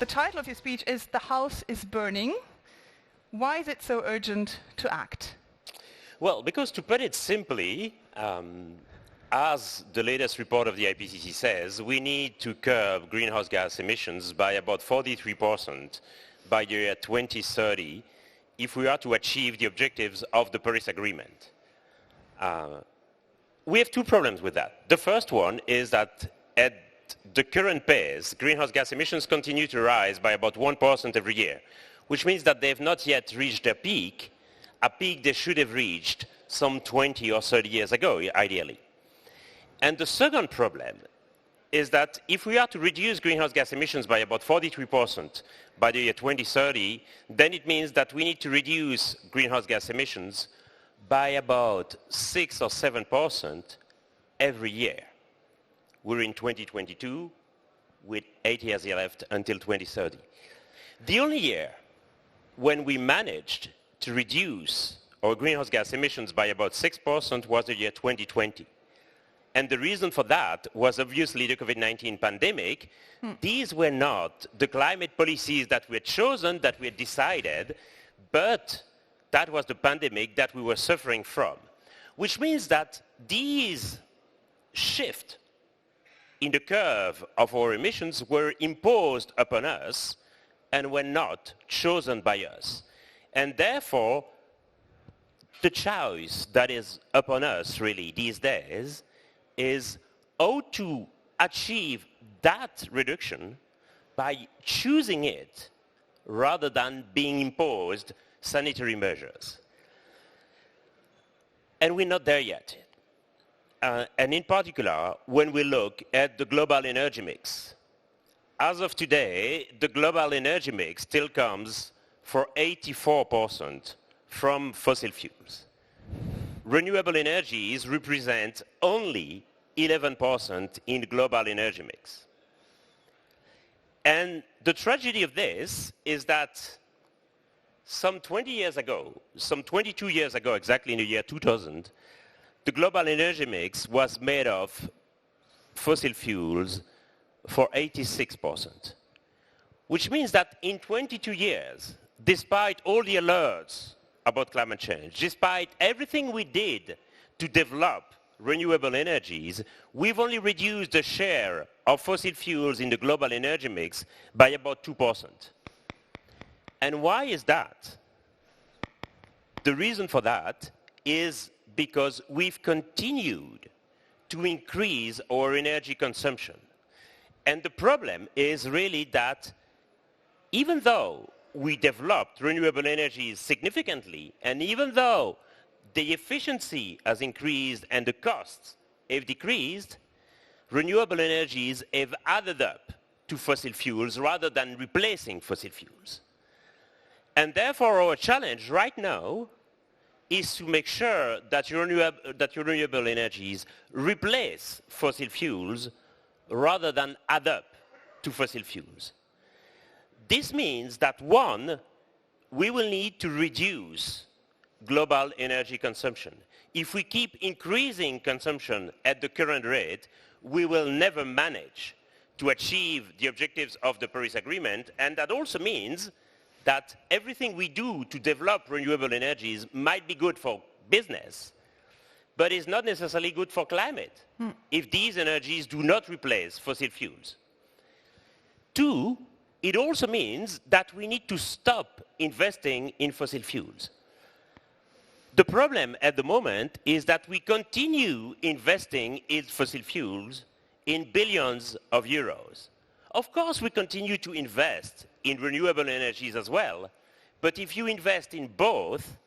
the title of your speech is "The House is Burning." Why is it so urgent to act? Well, because to put it simply, as the latest report of the IPCC says, we need to curb greenhouse gas emissions by about 43% by the year 2030 if we are to achieve the objectives of the Paris Agreement. We have two problems with that. The first one is that at the current pace, greenhouse gas emissions continue to rise by about 1% every year, which means that they have not yet reached their peak, a peak they should have reached some 20 or 30 years ago, ideally. And the second problem is that if we are to reduce greenhouse gas emissions by about 43% by the year 2030, then it means that we need to reduce greenhouse gas emissions by about 6 or 7% every year. We're in 2022 with 8 years left until 2030. The only year when we managed to reduce our greenhouse gas emissions by about 6% was the year 2020. And the reason for that was obviously the COVID-19 pandemic. These were not the climate policies that we had chosen, that we had decided, but that was the pandemic that we were suffering from. Which means that these shifts in the curve of our emissions were imposed upon us and were not chosen by us. And therefore, the choice that is upon us really these days is how to achieve that reduction by choosing it rather than being imposed sanitary measures. And we're not there yet. And in particular, when we look at the global energy mix. As of today, the global energy mix still comes for 84% from fossil fuels. Renewable energies represent only 11% in the global energy mix. And the tragedy of this is that some 20 years ago, some 22 years ago, exactly in the year 2000, the global energy mix was made of fossil fuels for 86%. Which means that in 22 years, despite all the alerts about climate change, despite everything we did to develop renewable energies, we've only reduced the share of fossil fuels in the global energy mix by about 2%. And why is that? The reason for that is because we've continued to increase our energy consumption. And the problem is really that even though we developed renewable energies significantly, and even though the efficiency has increased and the costs have decreased, renewable energies have added up to fossil fuels rather than replacing fossil fuels. And therefore our challenge right now is to make sure that renewable energies replace fossil fuels rather than add up to fossil fuels. This means that, one, we will need to reduce global energy consumption. If we keep increasing consumption at the current rate, we will never manage to achieve the objectives of the Paris Agreement, and that also means that everything we do to develop renewable energies might be good for business, but is not necessarily good for climate if these energies do not replace fossil fuels. Two, it also means that we need to stop investing in fossil fuels. The problem at the moment is that we continue investing in fossil fuels in billions of euros. Of course, we continue to invest in renewable energies as well, but if you invest in both,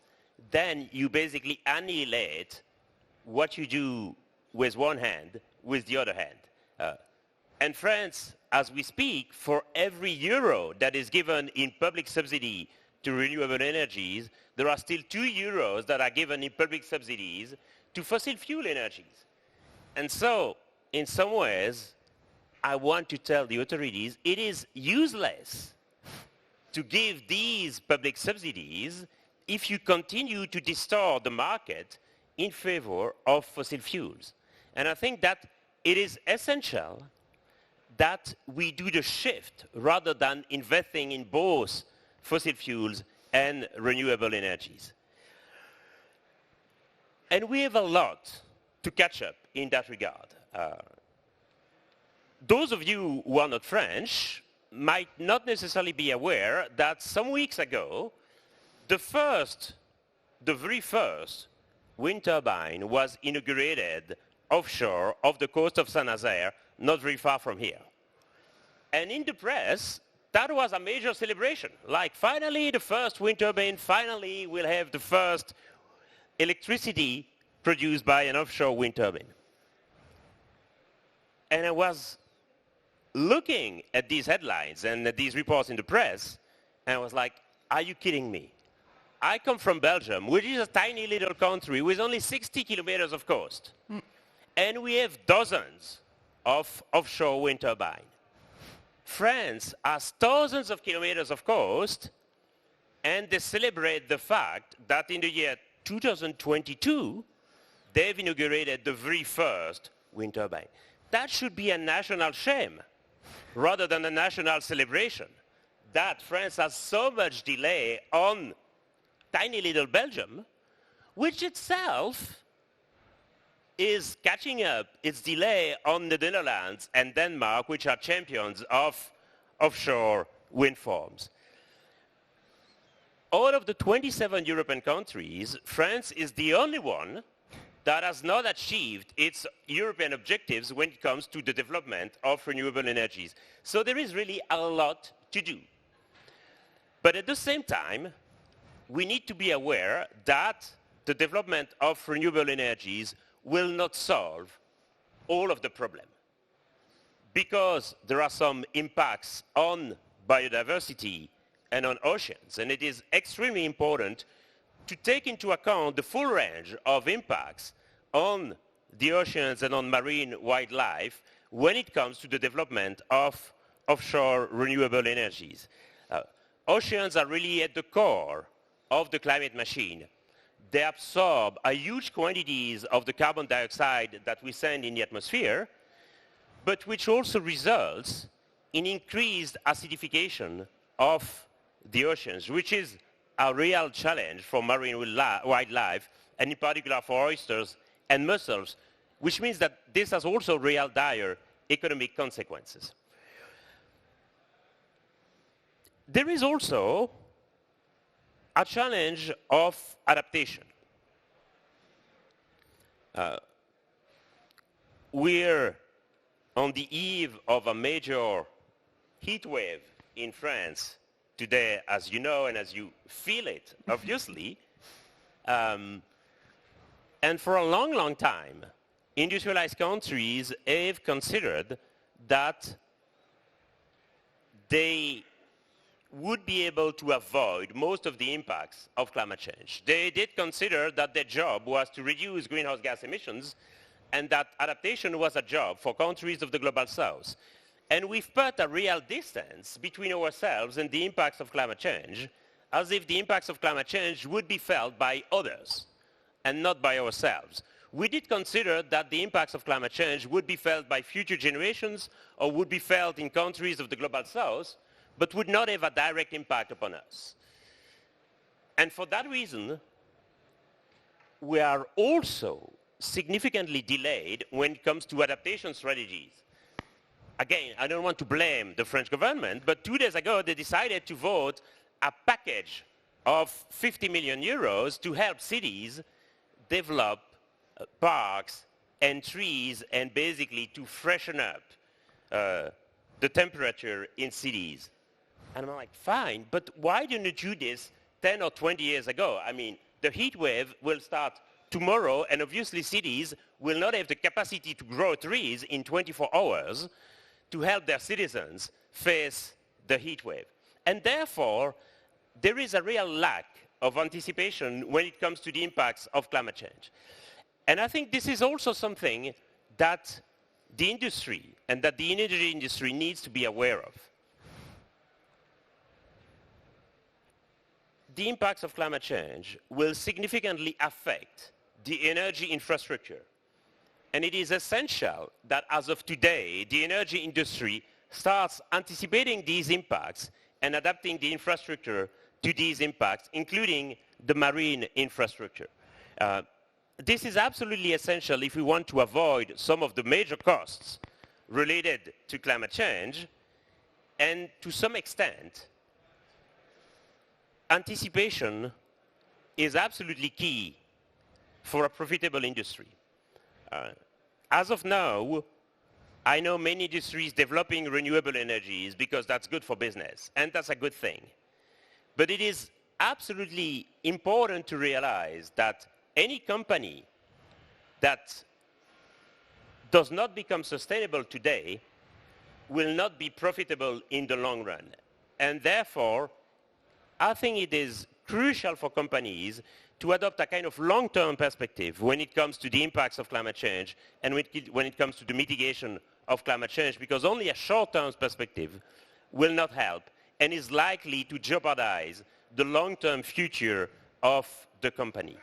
then you basically annihilate what you do with one hand with the other hand. And France, as we speak, for every euro that is given in public subsidy to renewable energies, there are still 2 euros that are given in public subsidies to fossil fuel energies. And so, in some ways, I want to tell the authorities it is useless to give these public subsidies if you continue to distort the market in favor of fossil fuels. And I think that it is essential that we do the shift rather than investing in both fossil fuels and renewable energies. And we have a lot to catch up in that regard. Those of you who are not French might not necessarily be aware that some weeks ago, the very first wind turbine was inaugurated offshore off the coast of Saint-Nazaire, not very far from here. And in the press, that was a major celebration. Like, finally, the first wind turbine, finally we'll have the first electricity produced by an offshore wind turbine. And I was looking at these headlines and at these reports in the press, and I was like, are you kidding me? I come from Belgium, which is a tiny little country with only 60 kilometers of coast. And we have dozens of offshore wind turbines. France has thousands of kilometers of coast, and they celebrate the fact that in the year 2022, they've inaugurated the very first wind turbine. That should be a national shame rather than a national celebration, that France has so much delay on tiny little Belgium, which itself is catching up its delay on the Netherlands and Denmark, which are champions of offshore wind farms. Out of the 27 European countries, France is the only one that has not achieved its European objectives when it comes to the development of renewable energies. So there is really a lot to do. But at the same time, we need to be aware that the development of renewable energies will not solve all of the problem, because there are some impacts on biodiversity and on oceans, and it is extremely important to take into account the full range of impacts on the oceans and on marine wildlife when it comes to the development of offshore renewable energies. Oceans are really at the core of the climate machine. They absorb a huge quantities of the carbon dioxide that we send in the atmosphere, but which also results in increased acidification of the oceans, which is a real challenge for marine wildlife, and in particular for oysters and mussels, which means that this has also real dire economic consequences. There is also a challenge of adaptation. We're on the eve of a major heat wave in France today, as you know, and as you feel it, obviously. And for a long, long time, industrialized countries have considered that they would be able to avoid most of the impacts of climate change. They did consider that their job was to reduce greenhouse gas emissions, and that adaptation was a job for countries of the global south. And we've put a real distance between ourselves and the impacts of climate change, as if the impacts of climate change would be felt by others and not by ourselves. We did consider that the impacts of climate change would be felt by future generations or would be felt in countries of the global south, but would not have a direct impact upon us. And for that reason, we are also significantly delayed when it comes to adaptation strategies. Again, I don't want to blame the French government, but 2 days ago they decided to vote a package of 50 million euros to help cities develop parks and trees, and basically to freshen up the temperature in cities. And I'm like, fine, but why didn't you do this 10 or 20 years ago? I mean, the heat wave will start tomorrow, and obviously cities will not have the capacity to grow trees in 24 hours to help their citizens face the heat wave. And therefore, there is a real lack of anticipation when it comes to the impacts of climate change. And I think this is also something that the industry and that the energy industry needs to be aware of. The impacts of climate change will significantly affect the energy infrastructure And it is essential that as of today, the energy industry starts anticipating these impacts and adapting the infrastructure to these impacts, including the marine infrastructure. This is absolutely essential if we want to avoid some of the major costs related to climate change, and to some extent, anticipation is absolutely key for a profitable industry. As of now, I know many industries developing renewable energies because that's good for business, and that's a good thing. But it is absolutely important to realize that any company that does not become sustainable today will not be profitable in the long run. And therefore, I think it is crucial for companies to adopt a kind of long-term perspective when it comes to the impacts of climate change and when it comes to the mitigation of climate change, because only a short-term perspective will not help and is likely to jeopardize the long-term future of the company.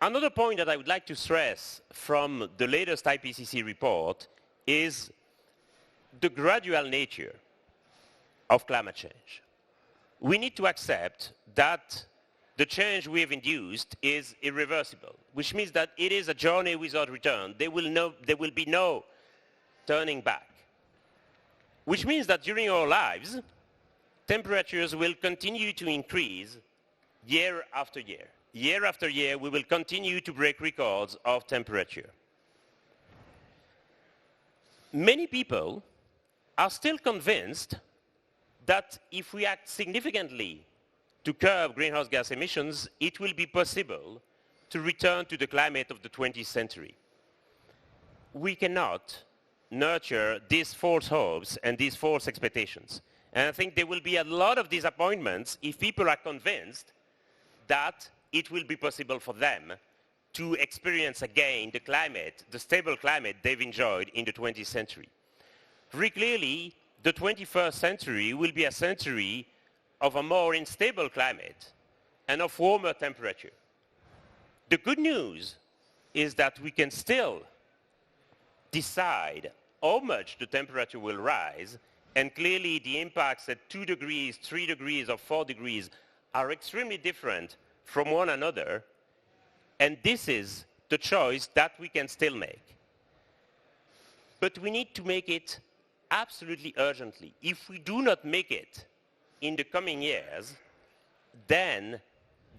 Another point that I would like to stress from the latest IPCC report is the gradual nature of climate change. We need to accept that the change we have induced is irreversible, which means that it is a journey without return. There will be no turning back, which means that during our lives, temperatures will continue to increase year after year. Year after year, we will continue to break records of temperature. Many people are still convinced that if we act significantly to curb greenhouse gas emissions, it will be possible to return to the climate of the 20th century. We cannot nurture these false hopes and these false expectations. And I think there will be a lot of disappointments if people are convinced that it will be possible for them to experience again the climate, the stable climate they've enjoyed in the 20th century. Very clearly, the 21st century will be a century of a more unstable climate and of warmer temperature. The good news is that we can still decide how much the temperature will rise, and clearly the impacts at 2 degrees, 3 degrees, or 4 degrees are extremely different from one another, and this is the choice that we can still make. But we need to make it absolutely urgently. If we do not make it in the coming years, then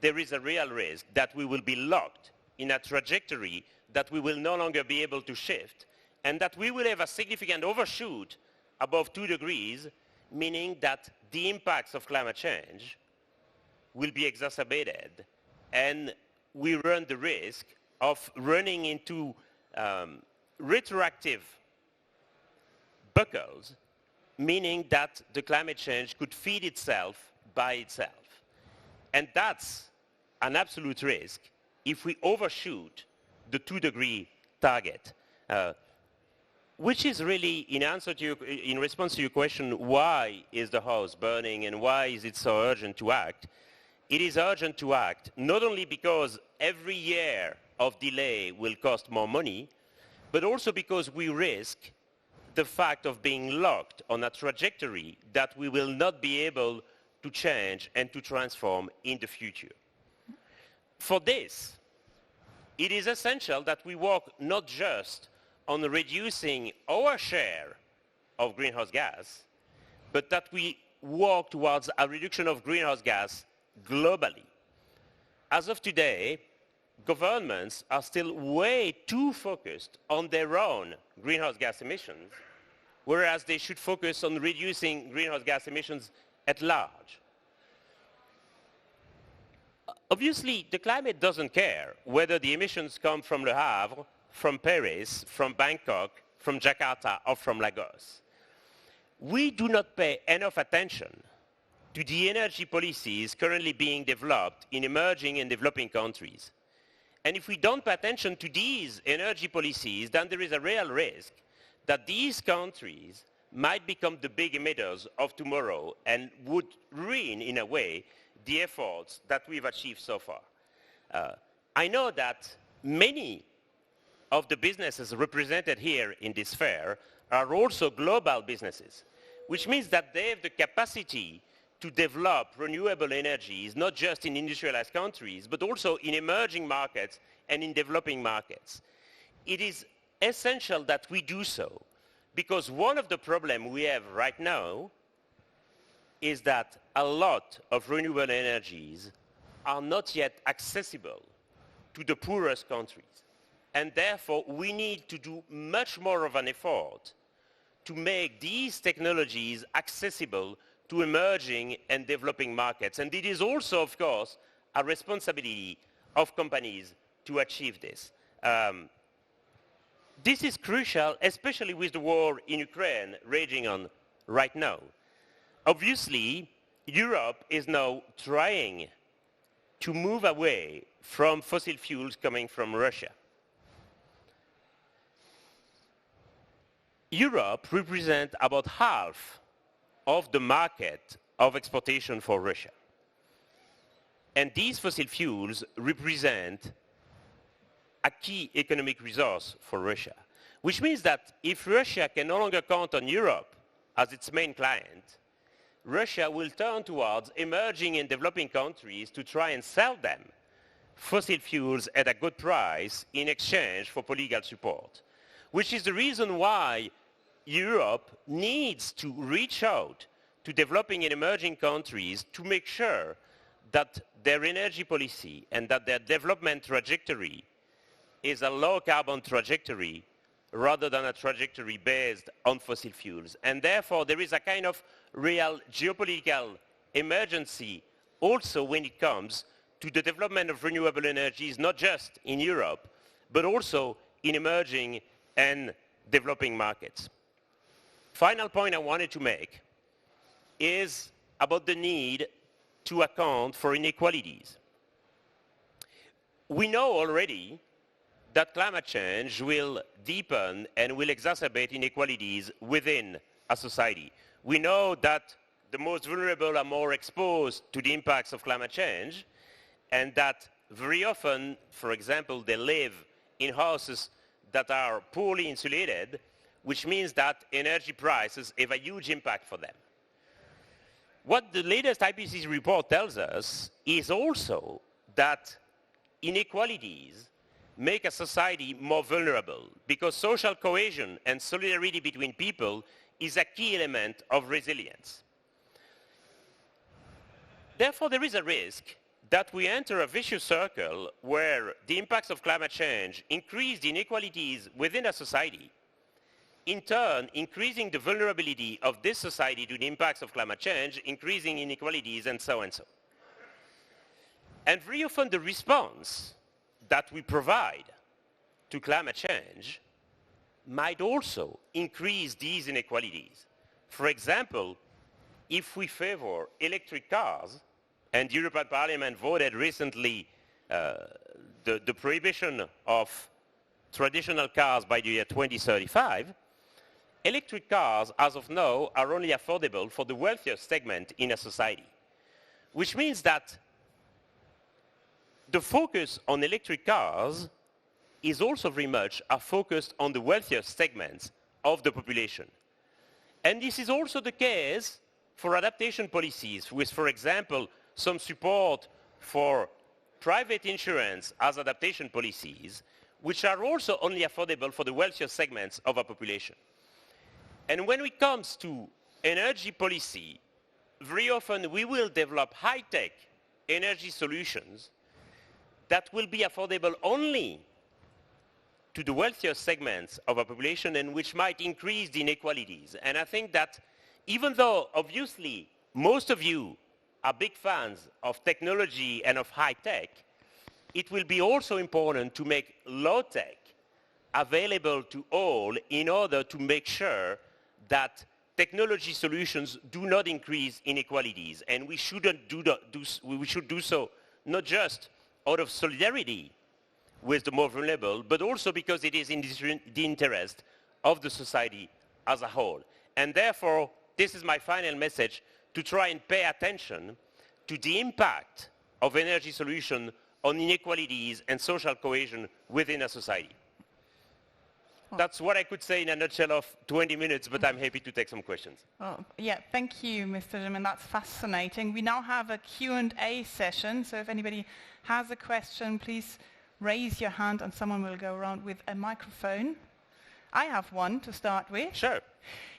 there is a real risk that we will be locked in a trajectory that we will no longer be able to shift, and that we will have a significant overshoot above 2 degrees, meaning that the impacts of climate change will be exacerbated, and we run the risk of running into retroactive buckles, meaning that the climate change could feed itself by itself. And that's an absolute risk if we overshoot the 2-degree target, which is really in response to your question, why is the house burning and why is it so urgent to act? It is urgent to act not only because every year of delay will cost more money, but also because we risk the fact of being locked on a trajectory that we will not be able to change and to transform in the future. For this, it is essential that we work not just on reducing our share of greenhouse gas, but that we work towards a reduction of greenhouse gas globally. As of today, governments are still way too focused on their own greenhouse gas emissions, whereas they should focus on reducing greenhouse gas emissions at large. Obviously, the climate doesn't care whether the emissions come from Le Havre, from Paris, from Bangkok, from Jakarta, or from Lagos. We do not pay enough attention to the energy policies currently being developed in emerging and developing countries. And if we don't pay attention to these energy policies, then there is a real risk that these countries might become the big emitters of tomorrow and would ruin, in a way, the efforts that we've achieved so far. I know that many of the businesses represented here in this fair are also global businesses, which means that they have the capacity to develop renewable energies, not just in industrialized countries, but also in emerging markets and in developing markets. It is essential that we do so, because one of the problems we have right now is that a lot of renewable energies are not yet accessible to the poorest countries. And therefore, we need to do much more of an effort to make these technologies accessible to emerging and developing markets. And it is also, of course, a responsibility of companies to achieve this. This is crucial, especially with the war in Ukraine raging on right now. Obviously, Europe is now trying to move away from fossil fuels coming from Russia. Europe represents about half of the market of exportation for Russia. And these fossil fuels represent a key economic resource for Russia, which means that if Russia can no longer count on Europe as its main client, Russia will turn towards emerging and developing countries to try and sell them fossil fuels at a good price in exchange for political support, which is the reason why Europe needs to reach out to developing and emerging countries to make sure that their energy policy and that their development trajectory is a low-carbon trajectory rather than a trajectory based on fossil fuels. And therefore, there is a kind of real geopolitical emergency also when it comes to the development of renewable energies, not just in Europe, but also in emerging and developing markets. Final point I wanted to make is about the need to account for inequalities. We know already that climate change will deepen and will exacerbate inequalities within a society. We know that the most vulnerable are more exposed to the impacts of climate change, and that very often, for example, they live in houses that are poorly insulated, which means that energy prices have a huge impact for them. What the latest IPCC report tells us is also that inequalities make a society more vulnerable, because social cohesion and solidarity between people is a key element of resilience. Therefore, there is a risk that we enter a vicious circle where the impacts of climate change increase the inequalities within a society, in turn increasing the vulnerability of this society to the impacts of climate change, increasing inequalities, and so and so. And very often the response that we provide to climate change might also increase these inequalities. For example, if we favor electric cars, and the European Parliament voted recently the prohibition of traditional cars by the year 2035, electric cars, as of now, are only affordable for the wealthiest segment in a society, which means that the focus on electric cars is also very much a focus on the wealthiest segments of the population. And this is also the case for adaptation policies with, for example, some support for private insurance as adaptation policies, which are also only affordable for the wealthiest segments of our population. And when it comes to energy policy, very often we will develop high-tech energy solutions that will be affordable only to the wealthiest segments of our population and which might increase the inequalities. And I think that even though obviously most of you are big fans of technology and of high-tech, it will be also important to make low-tech available to all in order to make sure that technology solutions do not increase inequalities. And we should do so not just out of solidarity with the more vulnerable, but also because it is in the interest of the society as a whole. And therefore, this is my final message, to try and pay attention to the impact of energy solution on inequalities and social cohesion within a society. That's what I could say in a nutshell of 20 minutes, but I'm happy to take some questions. Well, yeah, thank you, Mr. GEMENNE. That's fascinating. We now have a Q&A session, so if anybody has a question, please raise your hand and someone will go around with a microphone. I have one to start with. Sure.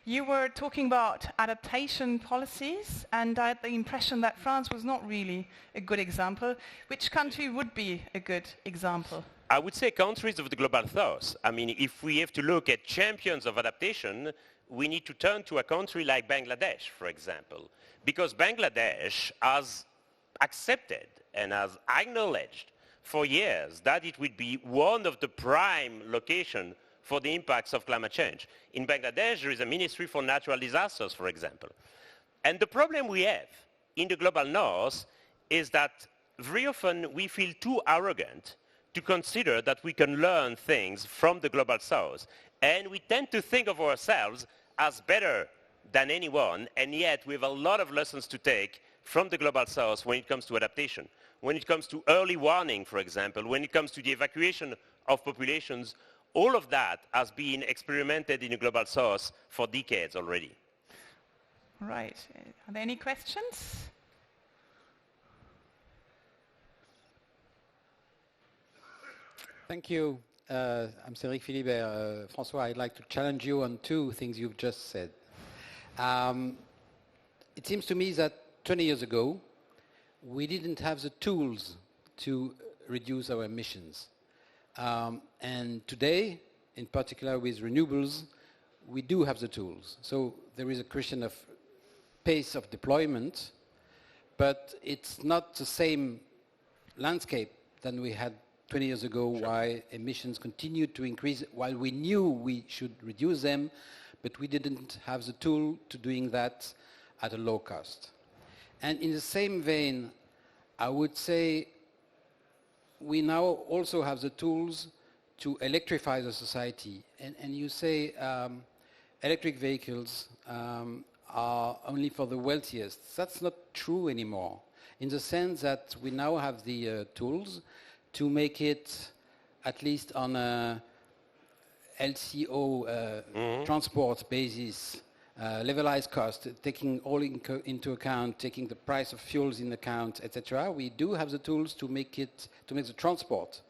You were talking about adaptation policies, and I had the impression that France was not really a good example. Which country would be a good example? I would say countries of the global south. I mean, if we have to look at champions of adaptation, we need to turn to a country like Bangladesh, for example, because Bangladesh has accepted and has acknowledged for years that it would be one of the prime locations for the impacts of climate change. In Bangladesh, there is a ministry for natural disasters, for example. And the problem we have in the global north is that very often we feel too arrogant to consider that we can learn things from the global south. And we tend to think of ourselves as better than anyone, and yet we have a lot of lessons to take from the global south when it comes to adaptation, when it comes to early warning, for example, when it comes to the evacuation of populations. All of that has been experimented in the global south for decades already. Right. Are there any questions? Thank you. I'm Cédric Philibert. François, I'd like to challenge you on two things you've just said. It seems to me that 20 years ago, we didn't have the tools to reduce our emissions. And today, in particular with renewables, we do have the tools. So there is a question of pace of deployment, but it's not the same landscape than we had 20 years ago, why emissions continued to increase while we knew we should reduce them, but we didn't have the tool to doing that at a low cost. And in the same vein, I would say we now also have the tools to electrify the society. And you say electric vehicles are only for the wealthiest. That's not true anymore, in the sense that we now have the tools to make it, at least on a LCO transport basis, levelized cost, taking all into account, taking the price of fuels in account, etc. We do have the tools to make the transport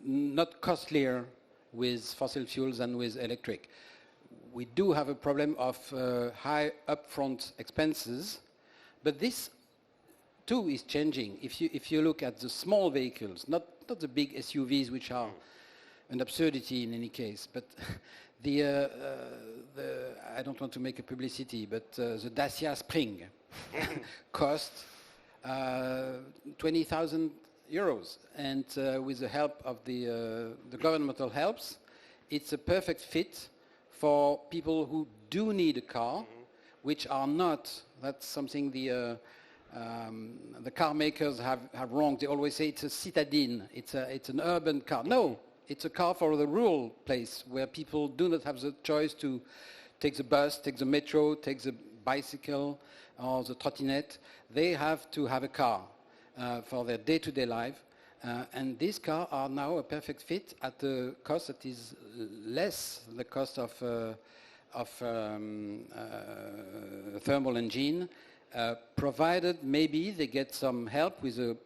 not costlier with fossil fuels than with electric. We do have a problem of high upfront expenses, but this too is changing. If you look at the small vehicles, not the big SUVs, which are an absurdity in any case, but I don't want to make a publicity, but the Dacia Spring cost 20,000 euros, and with the help of the governmental helps, it's a perfect fit for people who do need a car, which are not. That's something the car makers have wrong. They always say it's a citadine, it's an urban car. No, it's a car for the rural place where people do not have the choice to take the bus, take the metro, take the bicycle or the trottinette. They have to have a car for their day-to-day life. And these cars are now a perfect fit at a cost that is less the cost of thermal engine, provided maybe they get some help with a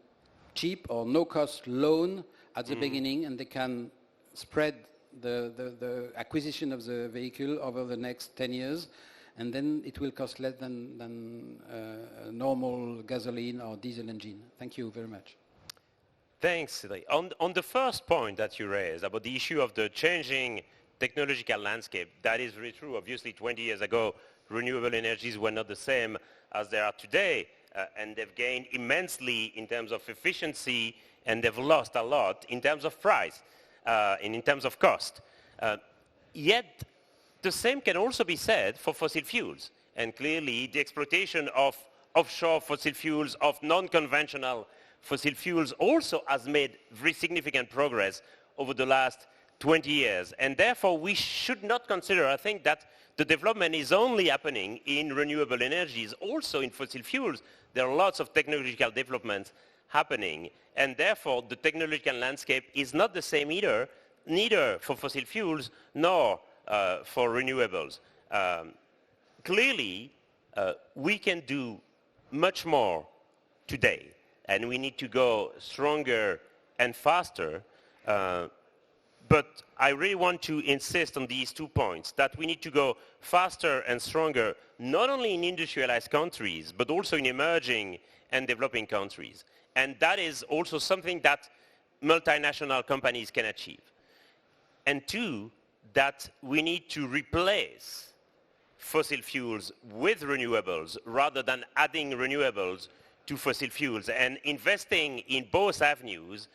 cheap or no-cost loan at the beginning, and they can spread the acquisition of the vehicle over the next 10 years, and then it will cost less than a normal gasoline or diesel engine. Thank you very much. Thanks, Cédric. On the first point that you raised about the issue of the changing technological landscape, that is very true. Obviously, 20 years ago, renewable energies were not the same as they are today, and they've gained immensely in terms of efficiency, and they've lost a lot in terms of price and in terms of cost. Yet, the same can also be said for fossil fuels. And clearly, the exploitation of offshore fossil fuels, of non-conventional fossil fuels also has made very significant progress over the last 20 years. And therefore, we should not consider, I think, that the development is only happening in renewable energies, also in fossil fuels. There are lots of technological developments happening, and therefore the technological landscape is not the same either, neither for fossil fuels nor for renewables. Clearly, we can do much more today, and we need to go stronger and faster. But I really want to insist on these 2 points, that we need to go faster and stronger, not only in industrialized countries, but also in emerging and developing countries. And that is also something that multinational companies can achieve. And 2, that we need to replace fossil fuels with renewables rather than adding renewables to fossil fuels. And investing in both avenues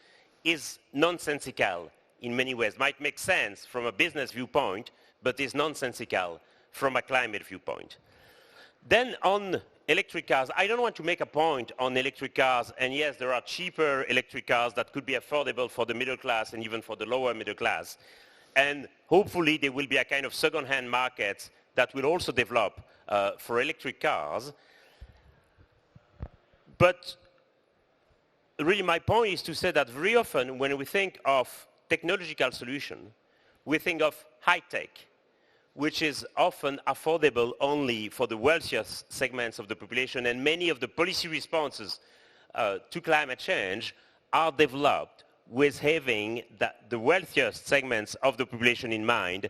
is nonsensical in many ways. Might make sense from a business viewpoint, but is nonsensical from a climate viewpoint. Then on electric cars, I don't want to make a point on electric cars, and yes, there are cheaper electric cars that could be affordable for the middle class and even for the lower middle class. And hopefully there will be a kind of second-hand market that will also develop for electric cars. But really my point is to say that very often when we think of technological solution, we think of high-tech, which is often affordable only for the wealthiest segments of the population, and many of the policy responses to climate change are developed with having the wealthiest segments of the population in mind.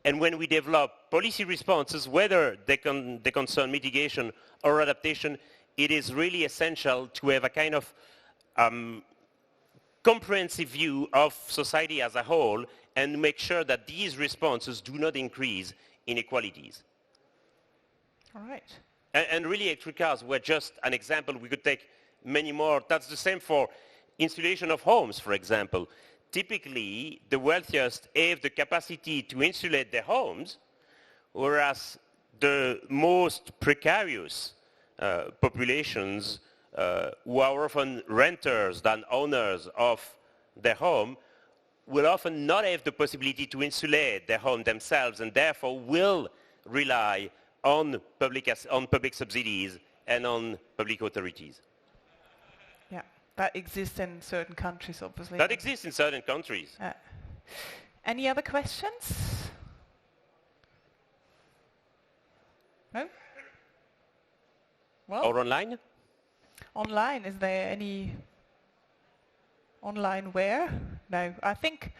And when we develop policy responses, whether they concern mitigation or adaptation, it is really essential to have a kind of comprehensive view of society as a whole and make sure that these responses do not increase inequalities. All right. And really electric cars were just an example. We could take many more. That's the same for insulation of homes, for example. Typically, the wealthiest have the capacity to insulate their homes, whereas the most precarious populations who are often renters than owners of their home will often not have the possibility to insulate their home themselves, and therefore will rely on public subsidies and on public authorities. Yeah, that exists in certain countries, obviously. That exists in certain countries. Any other questions? No? Well, Or online? online, is there any online where? No, I think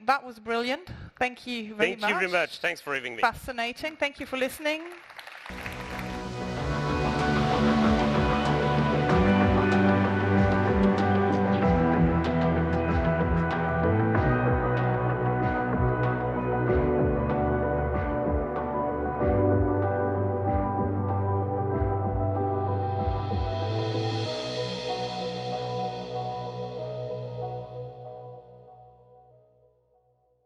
that was brilliant. Thank you very much. Thank you very much. Thanks for having me. Fascinating. Thank you for listening.